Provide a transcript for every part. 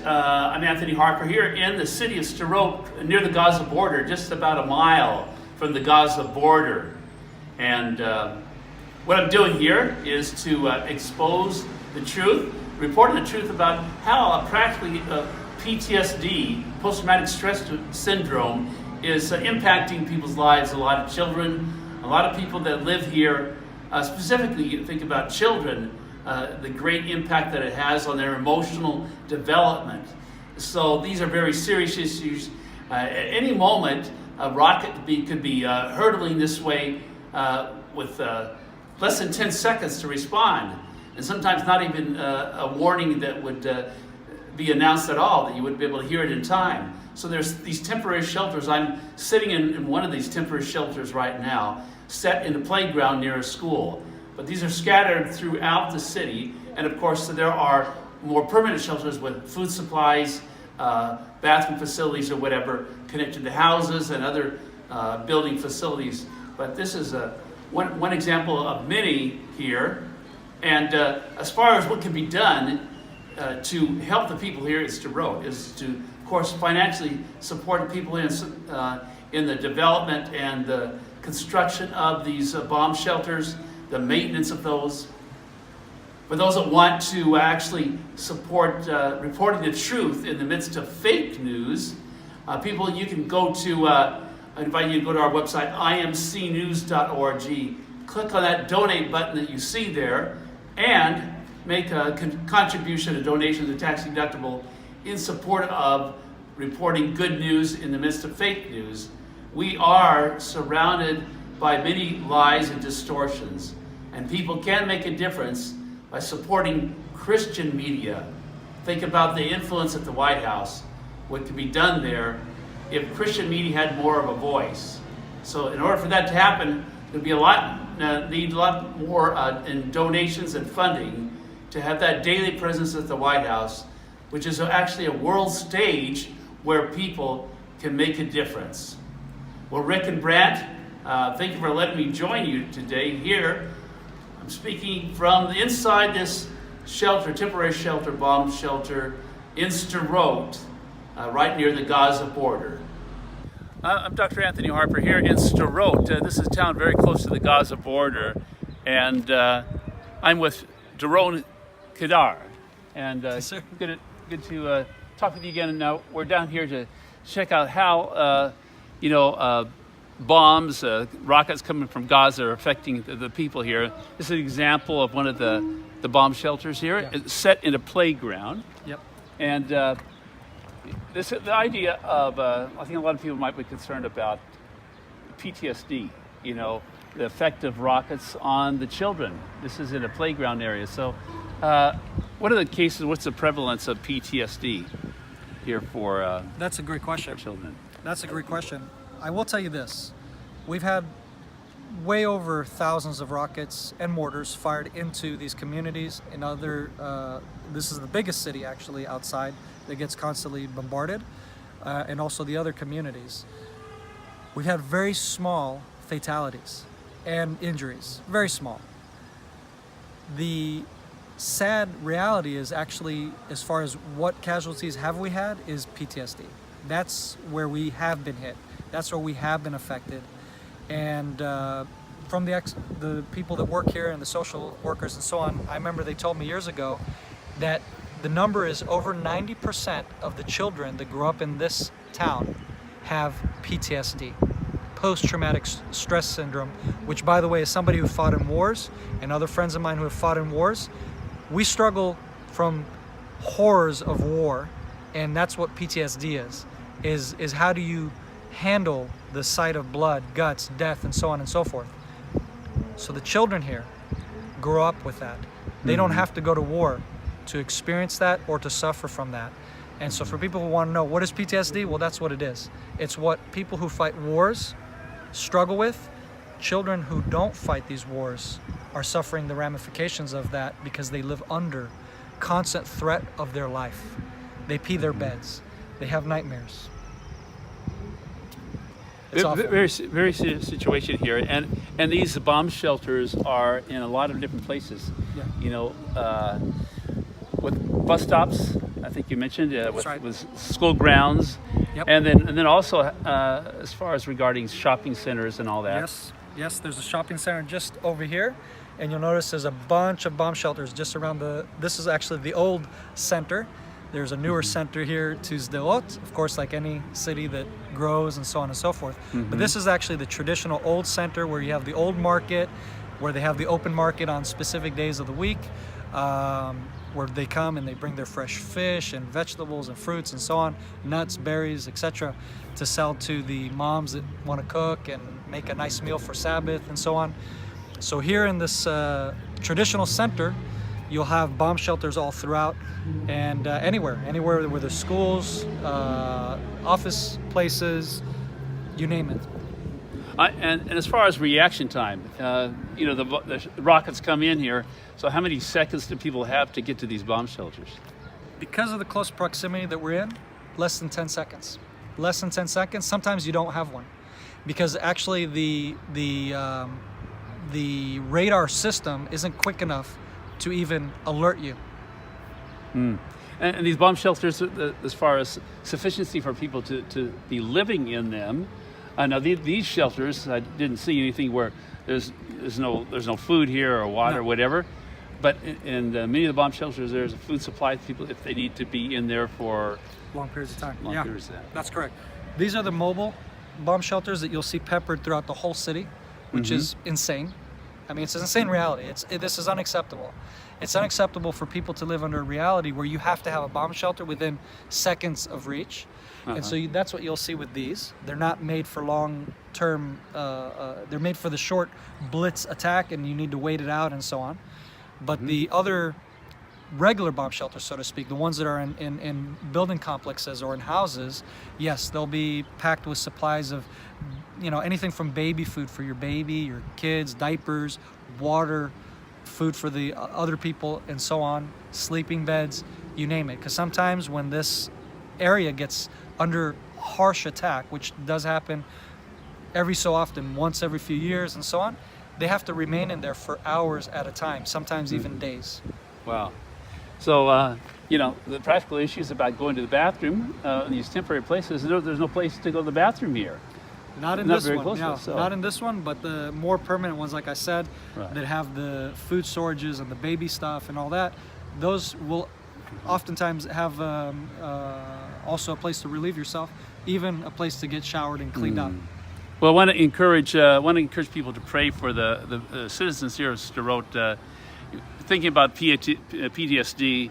I'm Anthony Harper here in the city of Sderot, near the Gaza border, just about a mile from the Gaza border. And what I'm doing here is to expose the truth, reporting the truth about how practically PTSD, post-traumatic stress syndrome, is impacting people's lives. A lot of children, a lot of people that live here, specifically you think about children, the great impact that it has on their emotional development. So these are very serious issues. At any moment, a rocket could be hurtling this way with less than 10 seconds to respond, and sometimes not even a warning that would be announced at all, that you wouldn't be able to hear it in time. So there's these temporary shelters. I'm sitting in one of these temporary shelters right now, set in a playground near a school. But these are scattered throughout the city, and of course there are more permanent shelters with food supplies, bathroom facilities or whatever, connected to houses and other building facilities. But this is one example of many here. And as far as what can be done to help the people here at Sderot is to, of course, financially support the people in the development and the construction of these bomb shelters, the maintenance of those. For those that want to actually support reporting the truth in the midst of fake news, people, you can go to, I invite you to go to our website, imcnews.org, click on that donate button that you see there, and make a contribution, a donation, the tax deductible, in support of reporting good news in the midst of fake news. We are surrounded by many lies and distortions, and people can make a difference by supporting Christian media. Think about the influence at the White House, what could be done there if Christian media had more of a voice. So in order for that to happen, there'd be need a lot more in donations and funding to have that daily presence at the White House, which is actually a world stage where people can make a difference. Well, Rick and Brant, thank you for letting me join you today here. I'm speaking from inside this shelter, temporary shelter, bomb shelter in Sderot, right near the Gaza border. I'm Dr. Anthony Harper here in Sderot. This is a town very close to the Gaza border, and I'm with Doron Kedar. And Yes, sir. good to talk with you again. And now we're down here to check out how bombs, rockets coming from Gaza are affecting the people here. This is an example of one of the bomb shelters here. Yeah. It's set in a playground. Yep. And the idea of, I think a lot of people might be concerned about PTSD, the effect of rockets on the children. This is in a playground area. So what are the cases, what's the prevalence of PTSD here for That's a great question. children? That's a great question. I will tell you this. We've had way over thousands of rockets and mortars fired into these communities and other, this is the biggest city actually outside that gets constantly bombarded, and also the other communities. We've had very small fatalities and injuries, very small. The sad reality is actually, as far as what casualties have we had, is PTSD. That's where we have been hit. That's where we have been affected. And from the people that work here and the social workers and so on, I remember they told me years ago that the number is over 90% of the children that grew up in this town have PTSD, post-traumatic stress syndrome, which, by the way, is somebody who fought in wars, and other friends of mine who have fought in wars. We struggle from horrors of war, and that's what PTSD is how do you handle the sight of blood, guts, death, and so on and so forth. So the children here grow up with that. They don't have to go to war to experience that or to suffer from that. And so for people who want to know what is PTSD, well, that's what it is. It's what people who fight wars struggle with. Children who don't fight these wars are suffering the ramifications of that because they live under constant threat of their life. They pee their beds. They have nightmares. It's awful. Very serious situation here, and these bomb shelters are in a lot of different places. Yeah. With bus stops, I think you mentioned, right. with school grounds. Yep. And then also as far as regarding shopping centers and all that. Yes, there's a shopping center just over here, and you'll notice there's a bunch of bomb shelters just around this is actually the old center. There's a newer center here to Sderot, of course, like any city that grows and so on and so forth. But this is actually the traditional old center where you have the old market, where they have the open market on specific days of the week, where they come and they bring their fresh fish and vegetables and fruits and so on, nuts, berries, etc., to sell to the moms that want to cook and make a nice meal for Sabbath and so on. So here in this traditional center, you'll have bomb shelters all throughout, and anywhere where there's schools, office places, you name it. And as far as reaction time, the rockets come in here. So how many seconds do people have to get to these bomb shelters? Because of the close proximity that we're in, less than 10 seconds. Less than 10 seconds. Sometimes you don't have one, because actually the radar system isn't quick enough to even alert you. And these bomb shelters, as far as sufficiency for people to be living in them, now these shelters, I didn't see anything where there's no food here or water or whatever, but in many of the bomb shelters there's a food supply to people if they need to be in there for long periods of time. Periods of time. That's correct. These are the mobile bomb shelters that you'll see peppered throughout the whole city, which is insane. I mean, it's an insane reality. This is unacceptable. It's unacceptable for people to live under a reality where you have to have a bomb shelter within seconds of reach. And so that's what you'll see with these. They're not made for long-term, they're made for the short blitz attack, and you need to wait it out and so on. But the other regular bomb shelters, so to speak, the ones that are in building complexes or in houses, yes, they'll be packed with supplies of anything from baby food for your baby, your kids, diapers, water, food for the other people, and so on, sleeping beds, you name it. Because sometimes when this area gets under harsh attack, which does happen every so often, once every few years and so on, they have to remain in there for hours at a time, sometimes even days. Wow. So, the practical issues about going to the bathroom in these temporary places, there's no place to go to the bathroom here. Not in this one, not in this one, but the more permanent ones, like I said, that have the food storages and the baby stuff and all that, those will oftentimes have also a place to relieve yourself, even a place to get showered and cleaned up. Well, I want to encourage people to pray for the citizens here of Sderot. Thinking about PTSD,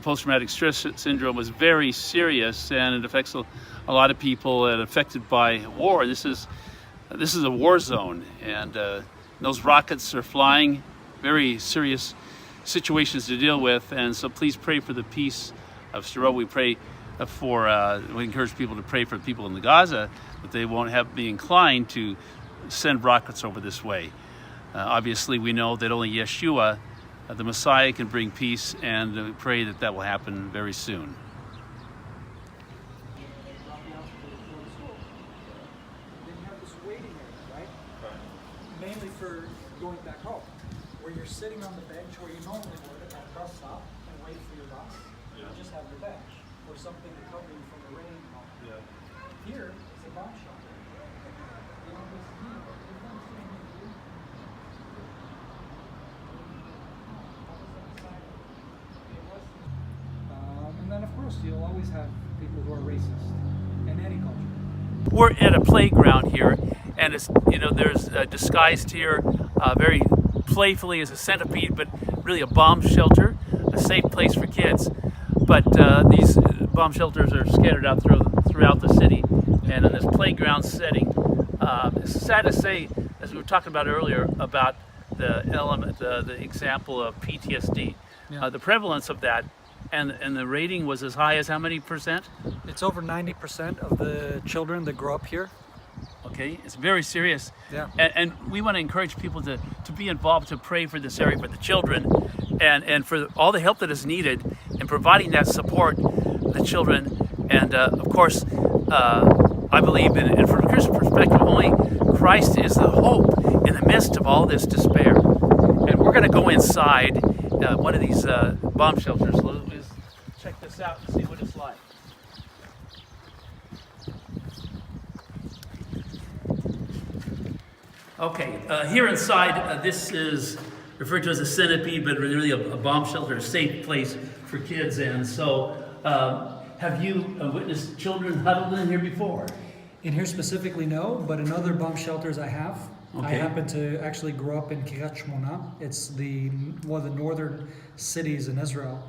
post-traumatic stress syndrome, was very serious, and it affects a lot of people and affected by war. This is a war zone, and those rockets are flying. Very serious situations to deal with, and so please pray for the peace of Sderot. We pray we encourage people to pray for people in the Gaza that they won't be inclined to send rockets over this way. Obviously, we know that only Yeshua, the Messiah, can bring peace, and we pray that will happen very soon. Mainly for going back home, where you're sitting on the bench where you normally would at that bus stop and wait for your bus. You just have your bench or something to cover you from the rain. Here is a bomb shelter. And then, of course, you'll always have people who are racist in any culture. We're at a playground here, and it's there's disguised here very playfully as a centipede, but really a bomb shelter, a safe place for kids. But these bomb shelters are scattered out throughout the city, and in this playground setting, it's sad to say, as we were talking about earlier, about the example of PTSD, the prevalence of that. And the rating was as high as how many percent? It's over 90% of the children that grow up here. Okay, it's very serious. Yeah. And we want to encourage people to be involved, to pray for this area, for the children, and for all the help that is needed in providing that support to the children. And of course, I believe, and from a Christian perspective, only Christ is the hope in the midst of all this despair. And we're going to go inside one of these bomb shelters. Let's check this this out and see what it's like. Okay, here inside, this is referred to as a centipede, but really a bomb shelter, a safe place for kids. And so, have you witnessed children huddled in here before? In here specifically, no, but in other bomb shelters I have. I Okay. happen to actually grow up in Kiryat Shmona. It's one of the northern cities in Israel.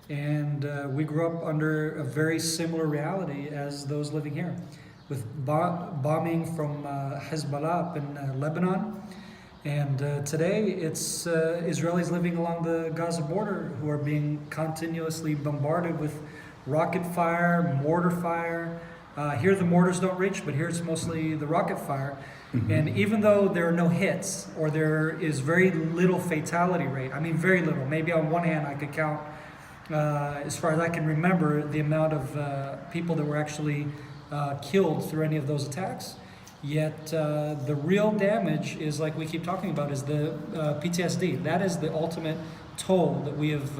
And we grew up under a very similar reality as those living here, with bombing from Hezbollah up in Lebanon. And today it's Israelis living along the Gaza border who are being continuously bombarded with rocket fire, mortar fire. Here the mortars don't reach, but here it's mostly the rocket fire. Mm-hmm. And even though there are no hits, or there is very little fatality rate, I mean very little, maybe on one hand I could count, as far as I can remember, the amount of people that were actually killed through any of those attacks. Yet the real damage is, like we keep talking about, is the PTSD. That is the ultimate toll that we have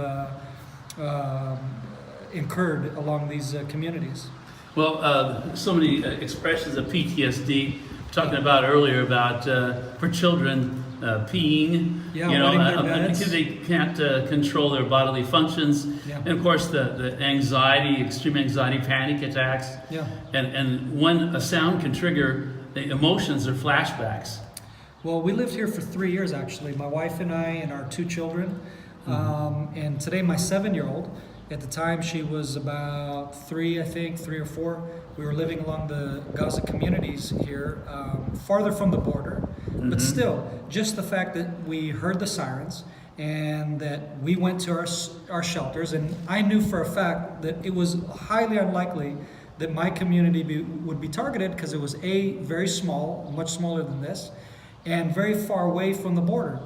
incurred along these communities. Well, so many expressions of PTSD. Talking about earlier about for children peeing, wetting their beds. Because they can't control their bodily functions, and of course the anxiety, extreme anxiety, panic attacks, and a sound can trigger emotions or flashbacks. Well, we lived here for 3 years actually, my wife and I and our 2 children, and today my 7-year-old. At the time, she was about 3, I think, 3 or 4. We were living along the Gaza communities here, farther from the border. Mm-hmm. But still, just the fact that we heard the sirens and that we went to our shelters, and I knew for a fact that it was highly unlikely that my community would be targeted, because it was very small, much smaller than this, and very far away from the border.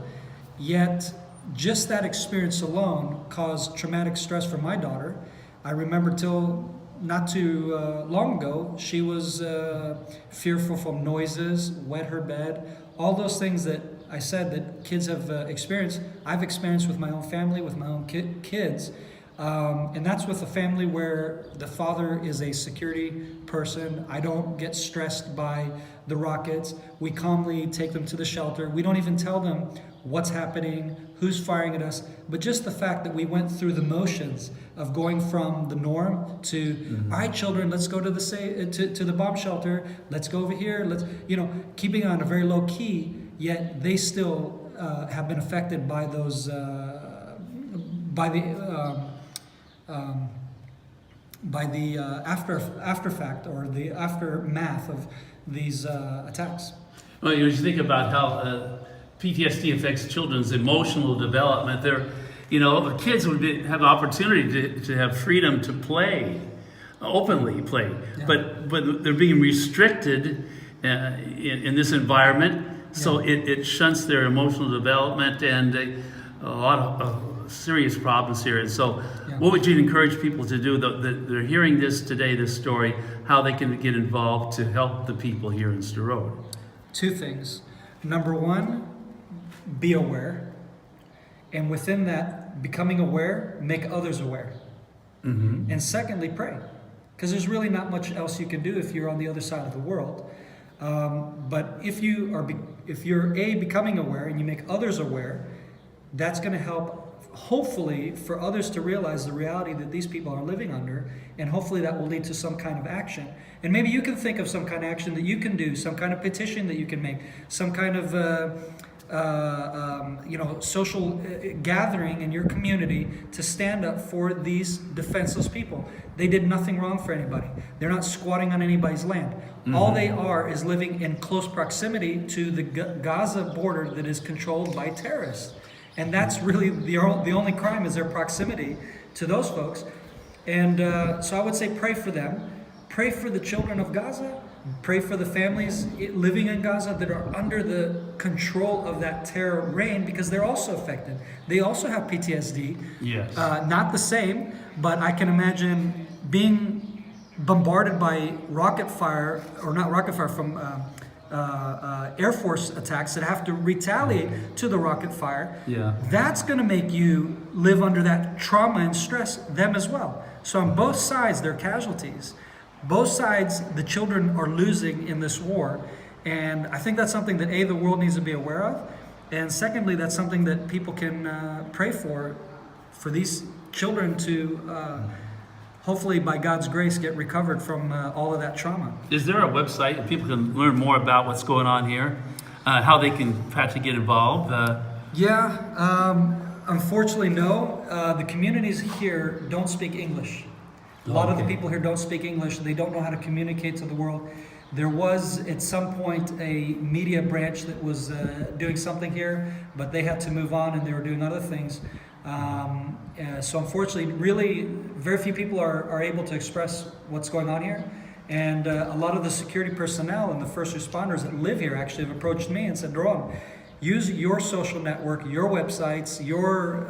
Yet, just that experience alone caused traumatic stress for my daughter. I remember till not too long ago, she was fearful from noises, wet her bed, all those things that I said that kids have experienced, I've experienced with my own family, with my own kids. And that's with a family where the father is a security person. I don't get stressed by the rockets. We calmly take them to the shelter. We don't even tell them what's happening, who's firing at us, but just the fact that we went through the motions of going from the norm to, all right, children, let's go to the bomb shelter. Let's go over here. Let's, keeping it on a very low key. Yet they still have been affected by those, by the after fact, or the aftermath of these attacks. Well, as you think about how PTSD affects children's emotional development, the kids would have the opportunity to have freedom to play, openly play, but they're being restricted in this environment, so it shunts their emotional development, and a lot of serious problems here. And so what would you encourage people to do that they're hearing this today, this story, how they can get involved to help the people here in Sderot? 2 things. Number 1, be aware. And within that, becoming aware, make others aware. Mm-hmm. And secondly, pray. Because there's really not much else you can do if you're on the other side of the world. But if you're becoming aware and you make others aware, that's going to help, hopefully, for others to realize the reality that these people are living under, and hopefully that will lead to some kind of action. And maybe you can think of some kind of action that you can do, some kind of petition that you can make, some kind of social gathering in your community to stand up for these defenseless people. They did nothing wrong for anybody. They're not squatting on anybody's land. Mm-hmm. All they are is living in close proximity to the Gaza border that is controlled by terrorists. And that's really the only crime, is their proximity to those folks. And so I would say pray for them. Pray for the children of Gaza. Pray for the families living in Gaza that are under the control of that terror reign, because they're also affected. They also have PTSD. Yes. Not the same, but I can imagine being bombarded by rocket fire, or not rocket fire, from Air Force attacks that have to retaliate to the rocket fire. Yeah. That's going to make you live under that trauma and stress, them as well. So on both sides, there are casualties. Both sides, the children are losing in this war. And I think that's something that the world needs to be aware of. And secondly, that's something that people can pray for these children to hopefully, by God's grace, get recovered from all of that trauma. Is there a website that people can learn more about what's going on here? How they can perhaps get involved? Unfortunately, no. The communities here don't speak English. A lot of the people here don't speak English. They don't know how to communicate to the world. There was, at some point, a media branch that was doing something here, but they had to move on and they were doing other things. So unfortunately, really, very few people are able to express what's going on here. And a lot of the security personnel and the first responders that live here actually have approached me and said, Doron, use your social network, your websites, your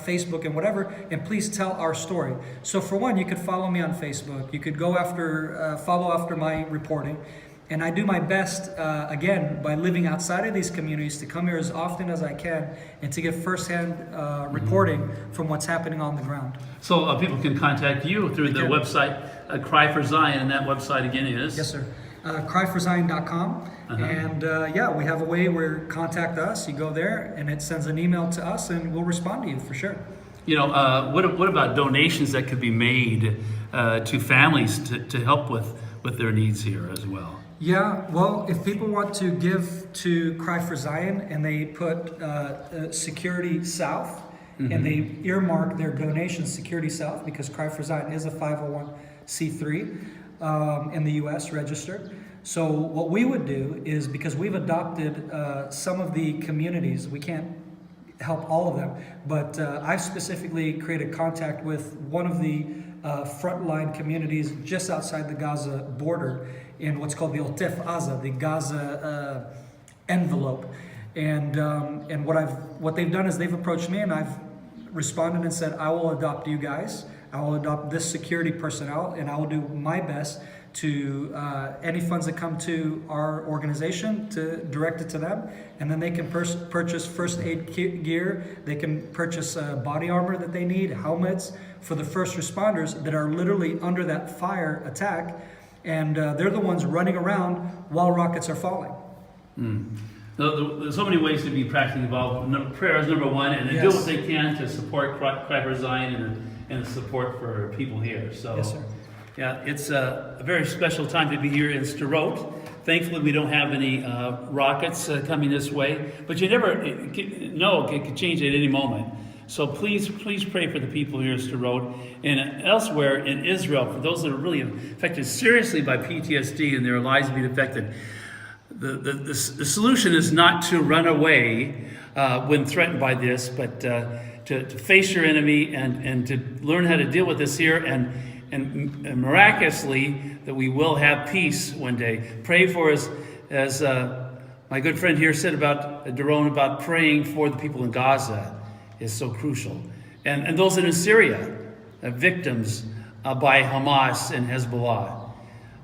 Facebook and whatever, and please tell our story. So for one, you could follow me on Facebook. You could go follow after my reporting. And I do my best, again, by living outside of these communities, to come here as often as I can and to get firsthand reporting from what's happening on the ground. So people can contact you through the website, Cry for Zion, and that website again is? Yes, sir. Cryforzion.com. And we have a way where contact us, you go there and it sends an email to us and we'll respond to you for sure. You know, what about donations that could be made to families to help with their needs here as well? Yeah, well, if people want to give to Cry for Zion and they put Security South, and they earmark their donation Security South, because Cry for Zion is a 501c3 in the U.S. registered. So what we would do is, because we've adopted some of the communities, we can't help all of them, but I've specifically created contact with one of the frontline communities just outside the Gaza border in what's called the Otef Aza, the Gaza envelope. And what they've done is they've approached me and I've responded and said, I will adopt you guys. I will adopt this security personnel and I will do my best to any funds that come to our organization to direct it to them. And then they can purchase first aid gear. They can purchase body armor that they need, helmets for the first responders that are literally under that fire attack. And they're the ones running around while rockets are falling. There's so many ways to be practically involved. Prayer is number one, and they do what they can to support Cry for Zion and support for people here. So, yes, sir. Yeah, it's a very special time to be here in Sderot. Thankfully, we don't have any rockets coming this way, but you never know, it could change at any moment. So please pray for the people here in Sderot and elsewhere in Israel, for those that are really affected seriously by PTSD and their lives being affected. The solution is not to run away when threatened by this, but to face your enemy and to learn how to deal with this here, and miraculously that we will have peace one day. Pray for us, as my good friend here said about Doron, about praying for the people in Gaza is so crucial. And those that are in Syria, victims by Hamas and Hezbollah.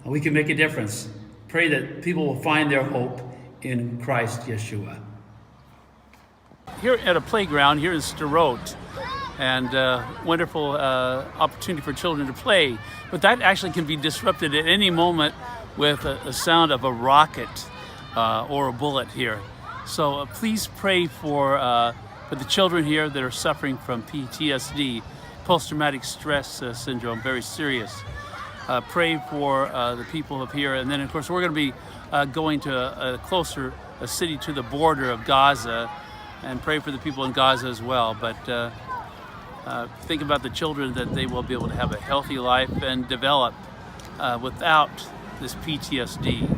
We can make a difference. Pray that people will find their hope in Christ Yeshua. Here at a playground here in Sderot, and wonderful opportunity for children to play, but that actually can be disrupted at any moment with a sound of a rocket or a bullet here. So please pray for the children here that are suffering from PTSD, post-traumatic stress syndrome, very serious. Pray for the people of here, and then of course we're going to be going to a city to the border of Gaza, and pray for the people in Gaza as well. But think about the children, that they will be able to have a healthy life and develop without this PTSD.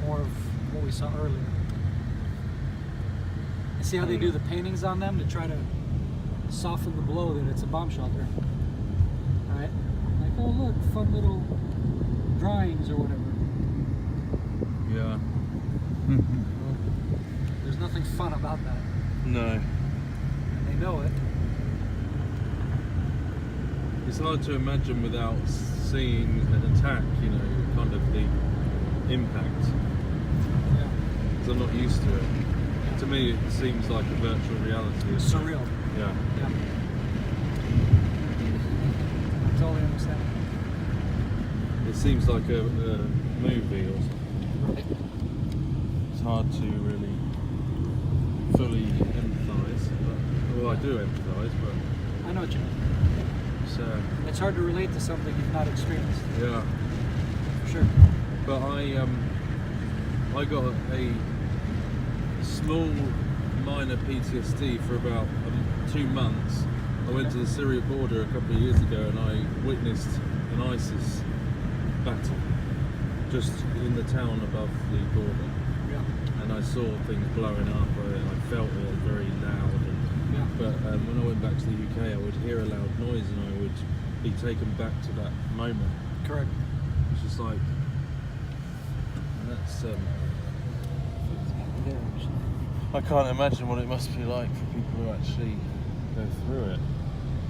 More of what we saw earlier. See how they do the paintings on them to try to soften the blow that it's a bomb shelter. Right? Like, oh look, fun little drawings or whatever. Yeah. Well, there's nothing fun about that. No. And they know it. It's hard to imagine without seeing an attack, kind of the impact. Yeah. because I'm not used to it. To me, it seems like a virtual reality. Surreal. Yeah. Yeah. I totally understand. It seems like a movie or something. It's hard to really fully empathise. Well, I do empathise, but I know what you mean. it's It's hard to relate to something you've not experienced, yeah. for sure. But I got a small minor PTSD for about 2 months. I went to the Syria border a couple of years ago and I witnessed an ISIS battle just in the town above the border. Yeah. And I saw things blowing up. I felt it very loud. Yeah. But when I went back to the UK, I would hear a loud noise and I would be taken back to that moment. Correct. It's just like, and that's I can't imagine what it must be like for people who actually go through it.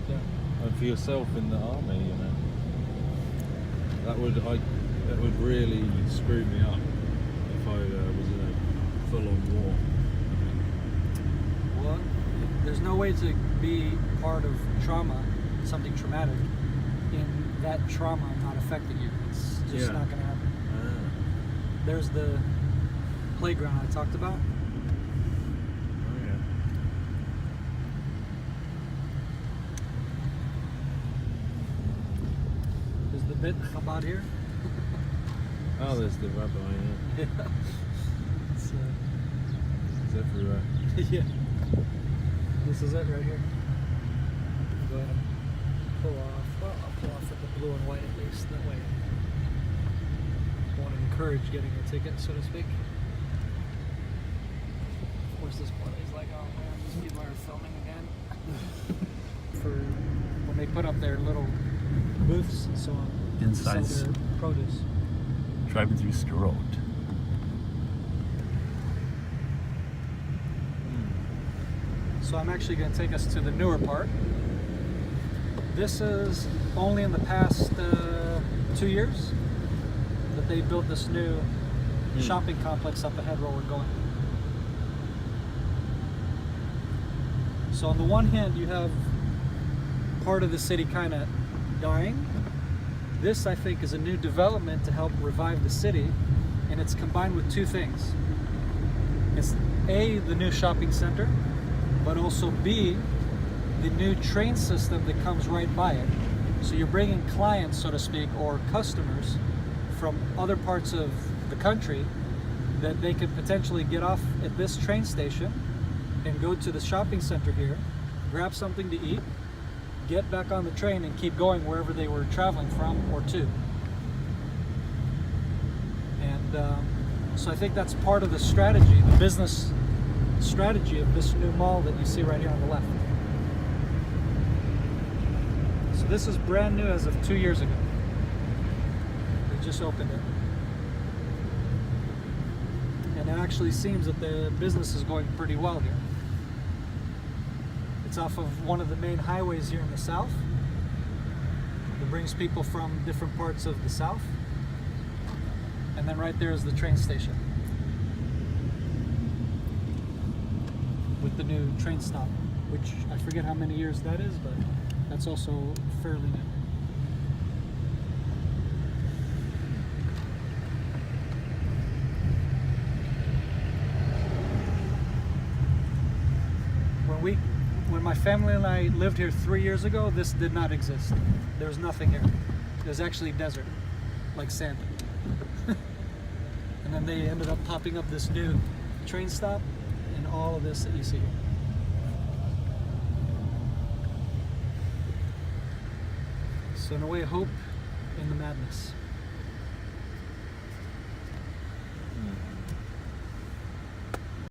Yeah. And for yourself in the army, you know, that would really screw me up if I was in a full-on war. Well, there's no way to be part of trauma, something traumatic, in that trauma not affecting you. It's just not going to happen. There's the playground I talked about. Oh yeah. There's the bit about here. Oh, there's the rabbi. Yeah. Yeah. It's, It's everywhere. yeah. This is it right here. Go ahead and pull off. Well, I'll pull off with the blue and white at least. That way I want to encourage getting a ticket, so to speak. Of course, this part is like, oh man, these people are filming again. For when they put up their little booths and so on. to sell Inside. their produce. Driving through Sderot. So I'm actually going to take us to the newer part. This is only in the past 2 years that they built this new shopping complex up ahead where we're going. So on the one hand, you have part of the city kind of dying. This, I think, is a new development to help revive the city, and it's combined with two things. It's A, the new shopping center, but also B, the new train system that comes right by it. So you're bringing clients, so to speak, or customers from other parts of the country that they could potentially get off at this train station and go to the shopping center here, grab something to eat, get back on the train and keep going wherever they were traveling from or to. And so I think that's part of the strategy, the business strategy of this new mall that you see right here on the left. So this is brand new as of 2 years ago. They just opened it. And it actually seems that the business is going pretty well here. It's off of one of the main highways here in the south. It brings people from different parts of the south. And then right there is the train station with the new train stop, which I forget how many years that is, but that's also fairly new. When my family and I lived here 3 years ago, this did not exist. There was nothing here. It was actually desert, like sand. And then they ended up popping up this new train stop and all of this that you see here. So in a way, hope in the madness.